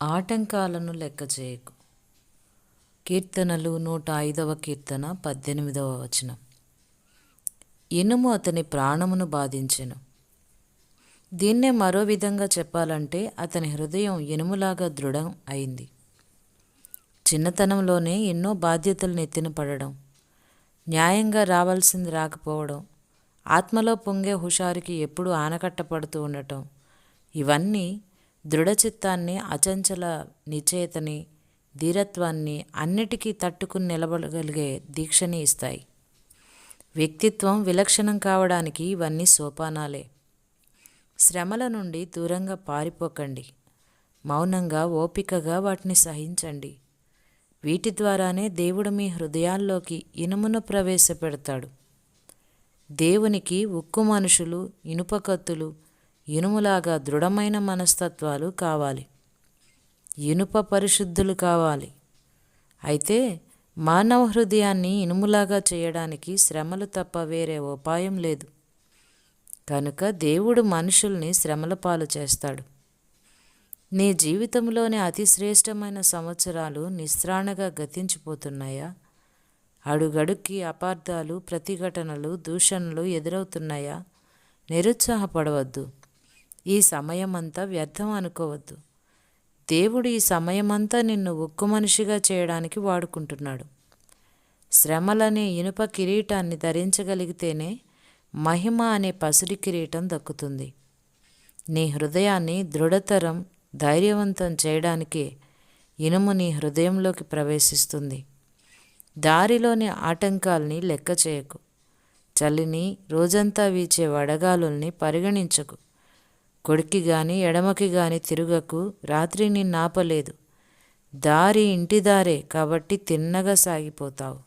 ఆటంకాలను లెక్క చేయకు. కీర్తనలు 105వ కీర్తన 18వ వచనం. ఇనుము అతని ప్రాణమును బాధించెను. దీన్నే మరో విధంగా చెప్పాలంటే అతని హృదయం ఇనుములాగా దృఢం అయింది. చిన్నతనంలోనే ఎన్నో బాధ్యతలు నెత్తిన పడడం, న్యాయంగా రావాల్సింది రాకపోవడం, ఆత్మలో పొంగే హుషారుకి ఎప్పుడూ ఆనకట్ట పడుతూ ఉండటం, ఇవన్నీ దృఢచిత్తాన్ని, అచంచల నిశ్చయతని, ధీరత్వాన్ని, అన్నిటికీ తట్టుకుని నిలబడగలిగే దీక్షని ఇస్తాయి. వ్యక్తిత్వం విలక్షణం కావడానికి ఇవన్నీ సోపానాలే. శ్రమల నుండి దూరంగా పారిపోకండి. మౌనంగా, ఓపికగా వాటిని సహించండి. వీటి ద్వారానే దేవుడు మీ హృదయాల్లోకి ఇనుమును ప్రవేశపెడతాడు. దేవునికి ఉక్కు మనుషులు, ఇనుప కత్తులు, ఇనుములాగా దృఢమైన మనస్తత్వాలు కావాలి. ఇనుప పరిశుద్ధులు కావాలి. అయితే మానవ హృదయాన్ని ఇనుములాగా చేయడానికి శ్రమలు తప్ప వేరే ఉపాయం లేదు. కనుక దేవుడు మనుషుల్ని శ్రమల పాలు చేస్తాడు. నీ జీవితంలోని అతి శ్రేష్టమైన సంవత్సరాలు నిస్త్రాణగా గతించిపోతున్నాయా? అడుగడుక్కి అపార్థాలు, ప్రతిఘటనలు, దూషణలు ఎదురవుతున్నాయా? నిరుత్సాహపడవద్దు. ఈ సమయమంతా వ్యర్థం అనుకోవద్దు. దేవుడు ఈ సమయమంతా నిన్ను ఉక్కు మనిషిగా చేయడానికి వాడుకుంటున్నాడు. శ్రమలనే ఇనుప కిరీటాన్ని ధరించగలిగితేనే మహిమ అనే పసిడి కిరీటం దక్కుతుంది. నీ హృదయాన్ని దృఢతరం, ధైర్యవంతం చేయడానికే ఇనుము నీ హృదయంలోకి ప్రవేశిస్తుంది. దారిలోని ఆటంకాల్ని లెక్క చేయకు. చలిని, రోజంతా వీచే వడగాలుల్ని పరిగణించకు. కుడికి గాని ఎడమకి గాని తిరుగకు. రాత్రి నిన్నాపలేదు. దారి ఇంటి దారే కాబట్టి తిన్నగా సాగిపోతావు.